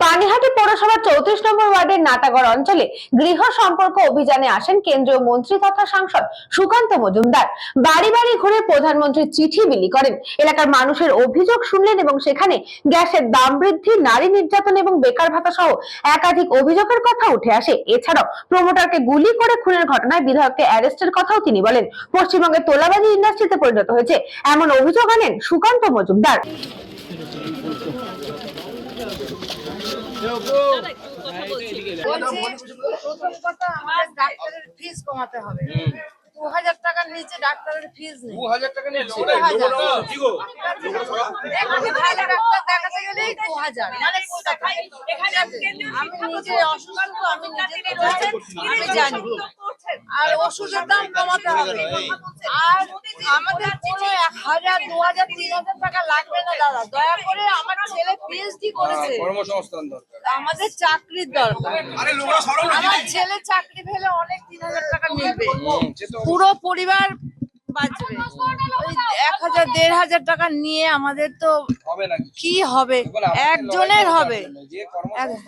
পানিহাটি পৌরসভার 34 নম্বর ওয়ার্ডের নাটাগড় অঞ্চলে গৃহ সম্পর্ক অভিযানে আসেন কেন্দ্রীয় মন্ত্রী তথা সাংসদ সুকান্ত মজুমদার। বাড়ি বাড়ি ঘুরে প্রধানমন্ত্রীর চিঠি বিলি করেন। এলাকার মানুষের অভিযোগ শুনলেন এবং সেখানে গ্যাসের দাম বৃদ্ধি, নারী নির্যাতন এবং বেকার ভাতা সহ একাধিক অভিযোগের কথা উঠে আসে। এছাড়াও প্রমোটারকে গুলি করে খুনের ঘটনায় বিধায়ককে অ্যারেস্টের কথাও তিনি বলেন। পশ্চিমবঙ্গে তোলাবাজি ইন্ডাস্ট্রিতে পরিণত হয়েছে এমন অভিযোগ আনেন সুকান্ত মজুমদার। প্রথম কথা, আমাদের ডাক্তারের ফিস কমাতে হবে। 2000 টাকার নিচে ডাক্তারের ফিস নেই। 2000 টাকা নিচে এখানে ভালো ডাক্তার দেখাতে গেলেই 2000, মানে কোথায়? আমি নিজে অসুস্থ, আমি নিজে আমি জানি। আর ওষুধের দাম কমাতে হবে। আর আমাদের কোনো 1000, 2000, 3000 টাকা লাগবে না দাদা। দয়া করে, আমার ছেলে পিএইচডি করেছে, কর্মসংস্থান দরকার, আমাদের চাকরির দরকার। আমার ছেলে চাকরি পেলে অনেক 3000 টাকা মিলবে, পুরো পরিবার বাঁচবে। ওই 1000, 1500 টাকা নিয়ে আমাদের তো হবে না, কি হবে? একজনের হবে।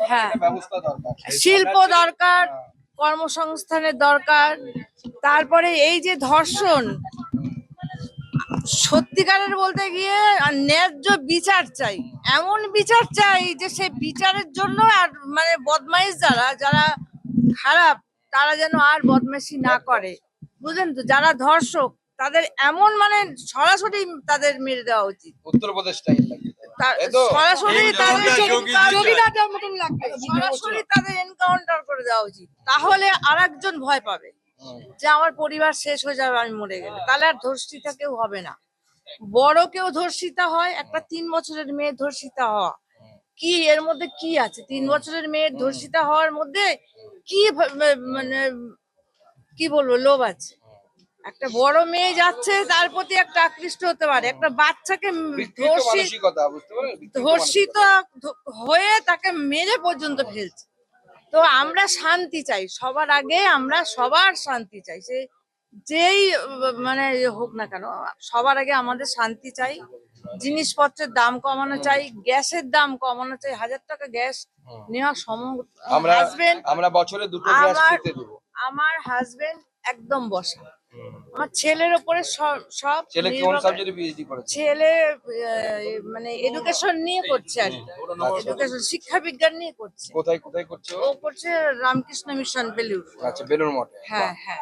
হ্যাঁ, শিল্প দরকার, কর্মসংস্থানের দরকার। তারপরে এই যে ধর্ষণ, সত্যিকারের বলতে গিয়ে ন্যায্য বিচার চাই, এমন বিচার চাই যে সেই বিচারের জন্য আর মানে বদমাইশ যারা খারাপ, তারা যেন আর বদমাইশি না করে, বুঝলেন তো? যারা ধর্ষক তাদের এমন মানে সরাসরি তাদের মেরে দেওয়া উচিত। উত্তরপ্রদেশ স্টাইল লাগে, সরাসরি তাদের এনকাউন্টার করে দেওয়া উচিত। তাহলে আরেকজন ভয় পাবে যে আমার পরিবার শেষ হয়ে যাবে আমি মরে গেলে। তাহলে আর ধর্ষিতা কেউ হবে না। বড় কেউ ধর্ষিতা হয়, একটা 3 বছরের মেয়ে ধর্ষিতা হওয়া, কি এর মধ্যে কি আছে? 3 বছরের মেয়ের ধর্ষিতা হওয়ার মধ্যে কি মানে কি বলবো, লোভ আছে? একটা বড় মেয়ে যাচ্ছে, তার প্রতি একটা আকৃষ্ট হতে পারে। একটা বাচ্চাকে ধর্ষিত হয়ে তাকে মেরে পর্যন্ত ফেলছে। তো আমরা শান্তি চাই, সবার আগে আমরা সবার শান্তি চাই, সে যেই মানে হোক না কেন, সবার আগে আমাদের শান্তি চাই। জিনিসপত্রের দাম কমানো চাই, গ্যাসের দাম কমানো চাই। 1000 টাকা গ্যাস নেওয়া সম্ভব? আমরা বছরে 2টো গ্যাস পেতে দেব। আমার হাজবেন্ড একদম বসা, আমার ছেলের উপরে সব। ছেলে কোন সাবজেক্টে পিএইচডি করেছে? ছেলে মানে এডুকেশন নিয়ে করছে, আর এডুকেশন শিক্ষা বিজ্ঞান নিয়ে করছে। কোথায় কোথায় করছে ও করছে রামকৃষ্ণ মিশন, বেলুর। আচ্ছা, বেলুর মঠে। হ্যাঁ হ্যাঁ,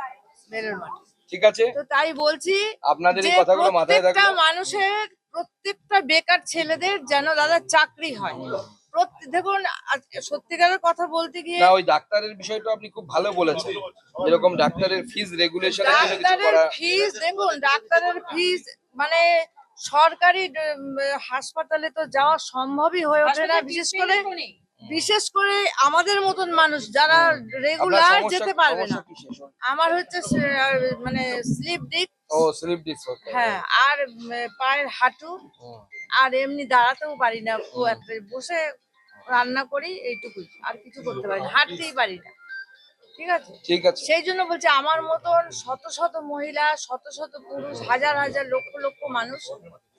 বেলুর মঠে। ঠিক আছে, তো তাই বলছি, আপনাদের এই কথাগুলো মাথায় রাখবেন। প্রত্যেকটা মানুষের, প্রত্যেকটা বেকার ছেলেদের যেন দাদা চাকরি হয়। দেখুন, সত্যিকারের কথা বলতে গিয়ে না, ওই ডাক্তারের বিষয়টা আপনি খুব ভালো বলেছেন। যেরকম ডাক্তারের ফিস রেগুলেশন, ডাক্তারের ফিস দেখুন, ডাক্তারের ফিস মানে সরকারি হাসপাতালে তো যাওয়া সম্ভবই হয়ে ওঠে না, বিশেষ করে আমাদের মতন মানুষ যারা রেগুলার যেতে পারবে না। আমার হচ্ছে মানে স্লিপ ডিস্ক, হ্যাঁ, আর পায়ের হাঁটু, আর এমনি দাঁড়াতেও পারি না, একটা বসে রান্না করি, এইটুকুই, আর কিছু করতে পারি না, হাঁটতেই পারি না। ঠিক আছে, ঠিক আছে, সেই জন্য বলছি, আমার মতন শত শত মহিলা, শত শত পুরুষ, হাজার হাজার লক্ষ লক্ষ মানুষ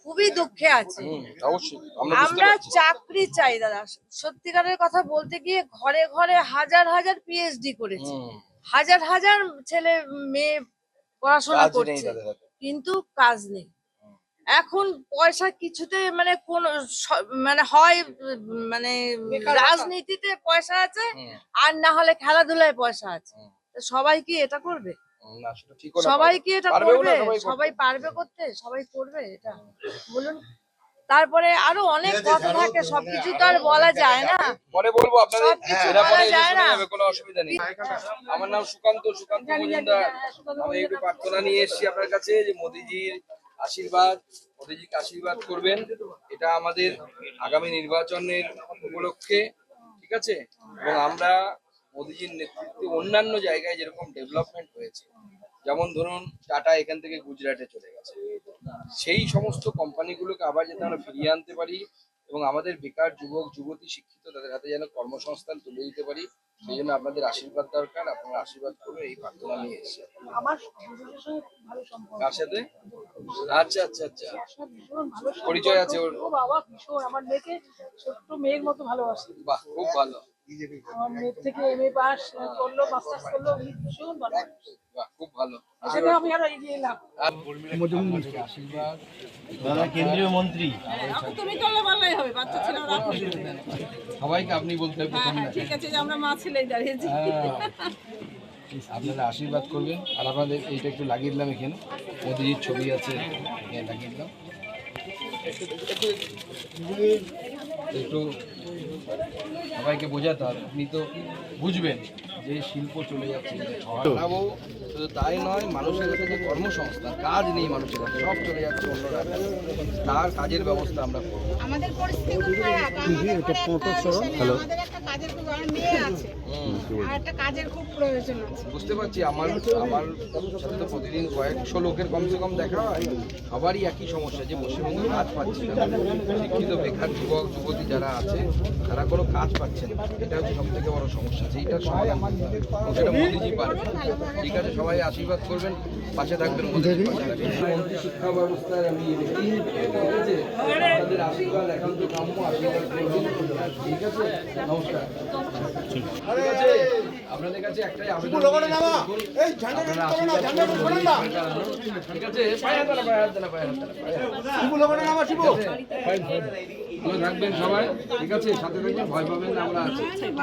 খুবই দুঃখে আছে। অবশ্যই আমরা চাকরি চাই দাদা। সত্যিকারের কথা বলতে গিয়ে ঘরে ঘরে হাজার হাজার পিএইচডি করেছে, হাজার হাজার ছেলে মেয়ে পড়াশোনা করছে, কিন্তু কাজ নেই। এখন পয়সা কিছুতে মানে কোন মানে হয় মানে রাজনীতিতে পয়সা আছে, আর না হলে খেলাধুলায় পয়সা আছে। সবাই কি এটা করবে? সবাই কি এটা করবে? সবাই পারবে করতে? সবাই করবে এটা? বলুন। তারপরে আরো অনেক কথা থাকে, সবকিছু তো আর বলা যায় না। পরে বলবো আপনাদের, এটা বলা যায় না, কোনো অসুবিধা নেই। আমার নাম সুকান্ত মজুমদার। আমি একটু প্রার্থনা নিয়ে এসেছি আপনার কাছে, যে মোদিজির আশীর্বাদ, মোদিজিকে আশীর্বাদ করবেন। এটা আমাদের আগামী নির্বাচনের উপলক্ষে, ঠিক আছে? এবং আমরা মোদিজির নেতৃত্বে অন্যান্য জায়গায় যেরকম ডেভেলপমেন্ট হয়েছে, যেমন ধরুন টাটা এখান থেকে গুজরাটে চলে গেছে, সেই সমস্ত কোম্পানিগুলোকে আবার যাতে আমরা ফিরিয়ে আনতে পারি, এবং আমাদের বেকার যুবক যুবতী শিক্ষিত তাদের হাতে যেন কর্মসংস্থান তুলে দিতে পারি, সেই জন্য আপনাদের আশীর্বাদ দরকার। আপনারা আশীর্বাদ করবে, এই প্রার্থনা নিয়ে এসেছি। আমার দুজনের সঙ্গে খুব ভালো সম্পর্ক। কার সাথে? আচ্ছা আচ্ছা আচ্ছা, ওর সাথে ভীষণ ভালো সম্পর্ক। পরিচয় আছে ওর? ও বাবা ভীষণ, আমার মেয়েকে ছোট্ট মেয়ের মতো ভালোবাসে। বাহ, খুব ভালো। আমার মেয়ের থেকে MA পাস করলো, মাস্টার্স করলো, ভীষণ ভালো। বাহ, খুব ভালো। এখানে আমি আরো এগিয়ে এলাম। আশীর্বাদ দাদা কেন্দ্রীয় মন্ত্রী। এখন তুমি করলে ভালোই হবে, বাচ্চা ছিল না আপনি। সবাইকে আপনি বলতে হবে প্রথম হ্যাঁ, ঠিক আছে যে আমরা মা ছেলেই দাঁড়িয়েছি। আপনারা আশীর্বাদ করবেন। আর আপনাদের এইটা একটু লাগিয়ে দিলাম, এখানে মোদিজির ছবি আছে, এখানে লাগিয়ে দিলাম। একটু সবাইকে বোঝাতে হবে, আপনি তো বুঝবেন যে শিল্প চলে যাচ্ছে। বাড়াবো, শুধু তাই নয়, মানুষের কাছে যে কর্মসংস্থান, কাজ নেই মানুষের কাছে, সব চলে যাচ্ছে অন্য রাজ্যে, তার কাজের ব্যবস্থা আমরা করবো। আমাদের পরিস্থিতি খুব খারাপ। আমাদের আমাদের একটা কাজের খুব, আমার মেয়ে আছে আর একটা কাজের খুব প্রয়োজন আছে। বুঝতে পারছি, আমার সাথে তো প্রতিদিন কয়েকশো লোকের কমসে কম দেখা হয়, সবারই একই সমস্যা যে পশ্চিমবঙ্গে কাজ পাচ্ছে না। শিক্ষিত বেকার যুবক যুবতী যারা আছে তারা কোনো কাজ পাচ্ছে না, এটা হচ্ছে সব থেকে বড় সমস্যা। সেইটার সমাধান করতে হবে, এবং সেটা মোদিজি পারবে। ঠিক আছে, সবাই আশীর্বাদ করবেন, পাশে থাকবেন, মোদিজির পাশে থাকবেন। মন্ত্রী শিক্ষা ব্যবস্থায় আমি দেখি, ঠিক আছে, আপনাদের আশীর্বাদ একান্ত কাম্য, আশীর্বাদ করবেন। ঠিক আছে, নমস্কার। ঠিক আছে, আপনাদের কাছে একটাই আবেদন, আপনারা আশীর্বাদ করুন। ঠিক আছে, পায়ে হাত দাও, পায়ে হাত দাও, পায়ে হাত দাও, পায়ে হাত দাও। ভালো থাকবেন সবাই, ঠিক আছে, সাথে থাকবেন, ভয় পাবেন না, আমরা আছি।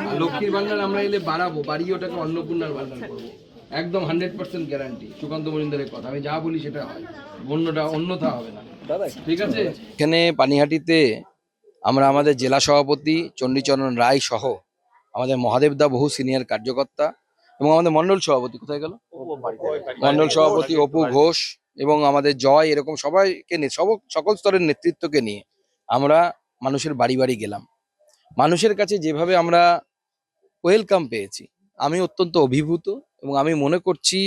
আর লক্ষ্মীর ভান্ডার আমরা এলে বাড়াবো, বাড়িয়ে ওটাকে অন্নপূর্ণার ভান্ডার করবো, একদম 100% গ্যারান্টি। সুকান্ত মজুমদারের কথা, আমি যা বলি সেটা হয়, অন্যথা হবে না, ঠিক আছে। এখানে পানিহাটিতে আমরা আমাদের জেলা সভাপতি চণ্ডীচরণ রায় সহ আমাদের মহাদেবদা বহু সিনিয়র কার্যকর্তা এবং আমাদের মন্ডল সভাপতি, কোথায় গেল, মন্ডল সভাপতি অপু ঘোষ এবং আমাদের জয়, এরকম সবাইকে নিয়ে, সকল স্তরের নেতৃত্বকে নিয়ে আমরা মানুষের বাড়ি বাড়ি গেলাম। মানুষের কাছে যেভাবে আমরা ওয়েলকাম পেয়েছি, আমি অত্যন্ত অভিভূত। এবং আমি মনে করছি,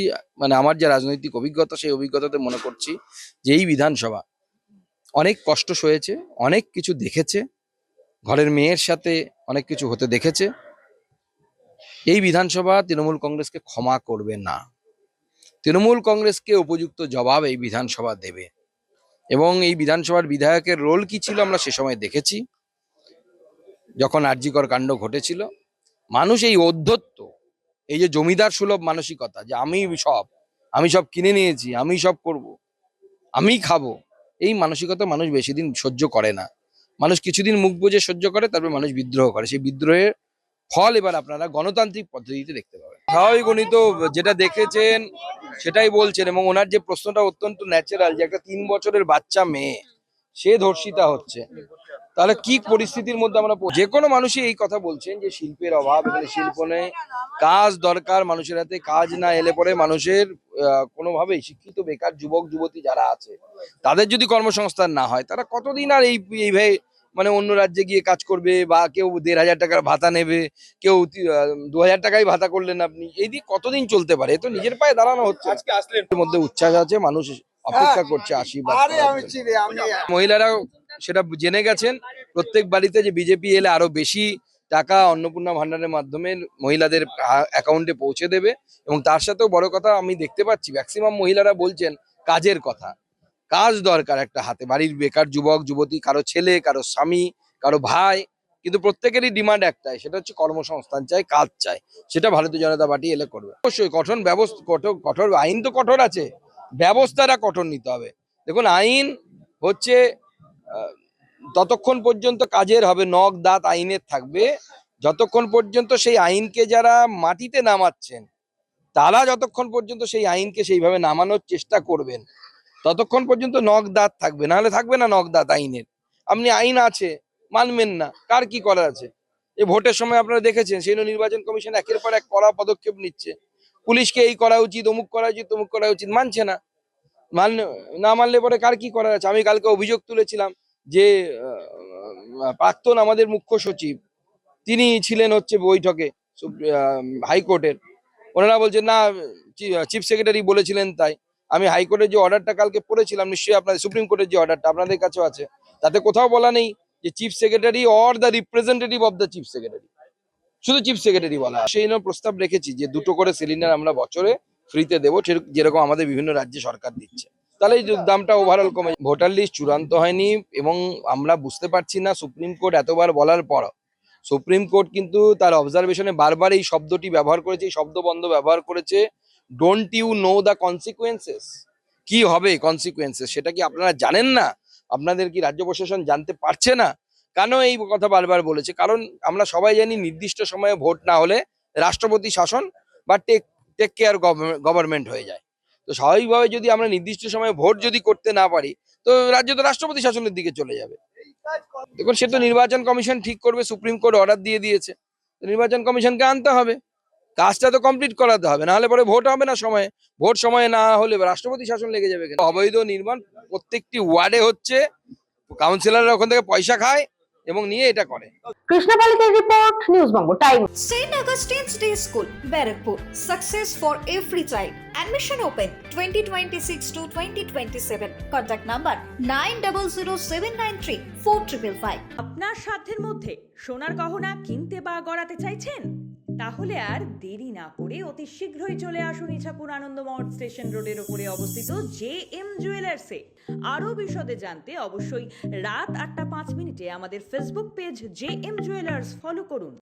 মানে আমার যে রাজনৈতিক অভিজ্ঞতা, সেই অভিজ্ঞতাতে মনে করছি যে এই বিধানসভা অনেক কষ্ট সয়েছে, অনেক কিছু দেখেছে, ঘরের মেয়ের সাথে অনেক কিছু হতে দেখেছে। এই বিধানসভা তৃণমূল কংগ্রেসকে ক্ষমা করবে না। তৃণমূল কংগ্রেসকে উপযুক্ত জবাব এই বিধানসভা দেবে। এবং এই বিধানসভার বিধায়কের রোল কি ছিল আমরা সে সময় দেখেছি, যখন আরজিকর কাণ্ড ঘটেছিল। মানুষ এই অধ্যত্ব, এই যে জমিদার সুলভ মানসিকতা, যে আমি সব কিনে নিয়েছি, আমি সব করব, আমি খাবো, এই মানসিকতা মানুষ বেশি দিন সহ্য করে না। মানুষ কিছুদিন মুখ বুজে সহ্য করে, তারপর মানুষ বিদ্রোহ করে। সেই বিদ্রোহের ফল এবার আপনারা গণতান্ত্রিক পদ্ধতিতে দেখতে পাবেন। স্বাভাবিক, উনি তো যেটা দেখেছেন সেটাই বলছেন, এবং ওনার যে প্রশ্নটা অত্যন্ত ন্যাচারাল, যে একটা 3 বছরের বাচ্চা মেয়ে সে ধর্ষিতা হচ্ছে, তাহলে কি পরিস্থিতির মধ্যে আমরা যে কোনো মানুষই এই কথা বলছেন যে শিল্পের অভাব, এখানে শিল্প নেই, কাজ দরকার, মানুষের হাতে কাজ না এলে পরে মানুষের কোনোভাবেই, শিক্ষিত বেকার যুবক যুবতী যারা আছে তাদের যদি কর্মসংস্থান না হয়, তারা কতদিন আর এইভাবে মানে অন্য রাজ্যে গিয়ে কাজ করবে, বা কেউ 1,500 টাকার ভাতা নেবে, কেউ 2,000 টাকাই ভাতা করলেন আপনি, এই দিয়ে কতদিন চলতে পারে? এ তো নিজের পায়ে দাঁড়ানো হচ্ছে। আজকে আসলে এর মধ্যে উচ্ছ্বাস আছে, মানুষ অপেক্ষা করছে আশীর্বাদ। মহিলারা সেটা জেনে গেছেন, প্রত্যেক বাড়িতে যে বিজেপি এলে আরো বেশি টাকা অন্নপূর্ণা ভান্ডারের মাধ্যমে মহিলাদের অ্যাকাউন্টে পৌঁছে দেবে। এবং তার সাথেও বড় কথা, আমি দেখতে পাচ্ছি ম্যাক্সিমাম মহিলারা বলছেন কাজের কথা, কাজ দরকার একটা হাতে, বাড়ির বেকার যুবক যুবতী, কারো ছেলে, কারো স্বামী, কারো ভাই, কিন্তু প্রত্যেকেরই ডিমান্ড একটাই, সেটা হচ্ছে কর্মসংস্থান চাই, কাজ চাই। সেটা ভারতীয় জনতা পার্টি এলে করবে। অবশ্যই কঠোর ব্যবস্থা, কঠোর আইন তো কঠোর আছে, ব্যবস্থাটা কঠোর নিতে হবে। দেখুন, আইন হচ্ছে ততক্ষণ পর্যন্ত কাজের হবে, নখ দাঁত আইনের থাকবে, যতক্ষণ পর্যন্ত সেই আইনকে যারা মাটিতে নামাচ্ছেন তারা যতক্ষণ পর্যন্ত সেই আইনকে সেইভাবে নামানোর চেষ্টা করবেন, ততক্ষণ পর্যন্ত নখ দাঁত থাকবে, নাহলে থাকবে না নখ দাঁত আইনের। আপনি আইন আছে মানবেন না, কার কি করার আছে? এই ভোটের সময় আপনারা দেখেছেন, সেই নির্বাচন কমিশন একের পর এক কড়া পদক্ষেপ নিচ্ছে, পুলিশকে এই করা উচিত, অমুক করা উচিত, তমুক করা উচিত, মানছে না। না মানলে পরে কার কি করার আছে? আমি কালকে অভিযোগ তুলেছিলাম যে প্রাক্তন আমাদের মুখ্য সচিব, তিনি ছিলেন হচ্ছে বৈঠকে হাইকোর্টের, ওনারা বলছেন না চিফ সেক্রেটারি বলেছিলেন তাই। আমি হাইকোর্টের যে অর্ডারটা কালকে পড়েছিলাম, নিশ্চয়ই আপনাদের সুপ্রিম কোর্টের যে অর্ডারটা আপনাদের কাছেও আছে, তাতে কোথাও বলা নেই যে chief secretary or the representative of the chief secretary, শুধু চিফ সেক্রেটারি বলা। সেই জন্য প্রস্তাব রেখেছি যে 2টো করে সিলিন্ডার আমরা বছরে ফ্রিতে দেবো, যেরকম আমাদের বিভিন্ন রাজ্যে সরকার দিচ্ছে। তাহলে এই দামটা ওভারঅল কমে। ভোটার লিস্ট চূড়ান্ত হয়নি এবং আমরা বুঝতে পারছি না, সুপ্রিম কোর্ট এতবার বলার পর সুপ্রিম কোর্ট কিন্তু তার অবজারভেশনে বারবার এই শব্দটি ব্যবহার করেছে, এই শব্দবন্ধ ব্যবহার করেছে, don't you know the consequences, কি হবে কনসিকুয়েন্সেস সেটা কি আপনারা জানেন না? আপনাদের কি রাজ্য প্রশাসন জানতে পারছে না? কেন এই কথা বারবার বলেছে? কারণ আমরা সবাই জানি নির্দিষ্ট সময়ে ভোট না হলে রাষ্ট্রপতি শাসন বা টেক কেয়ার গভর্নমেন্ট হয়ে যায়। তো স্বাভাবিকভাবে যদি আমরা নির্দিষ্ট সময়ে ভোট যদি করতে না পারি, তো রাজ্য তো রাষ্ট্রপতি শাসনের দিকে চলে যাবে। দেখুন, সে তো নির্বাচন কমিশন ঠিক করবে, সুপ্রিম কোর্ট অর্ডার দিয়ে দিয়েছে, নির্বাচন কমিশনকে আনতে হবে, কাজটা তো কমপ্লিট করাতে হবে, না হলে পরে ভোট হবে না সময়ে। ভোট সময়ে না হলে রাষ্ট্রপতি শাসন লেগে যাবে। অবৈধ নির্মাণ প্রত্যেকটি ওয়ার্ডে হচ্ছে, কাউন্সিলররা ওখান থেকে পয়সা খায় এবং নিয়ে এটা করে। কৃষ্ণপালিতের report, news Banga time. St. Augustine's Day School, Barrackpur. Success for every child. Admission open 2026 to 2027. Contact number 9007934555. আপনার সাধ্যের মধ্যে সোনার গহনা কিনতে বা গড়াতে চাইছেন? তাহলে আর দেরি না করে অতি শীঘ্রই চলে আসুন ইছাপুর আনন্দমঠ স্টেশন রোডের উপরে অবস্থিত JM জুয়েলার্সে। আরও বিশদে জানতে অবশ্যই রাত 8টা 5 মিনিটে আমাদের Facebook page JM jewellers follow করুন।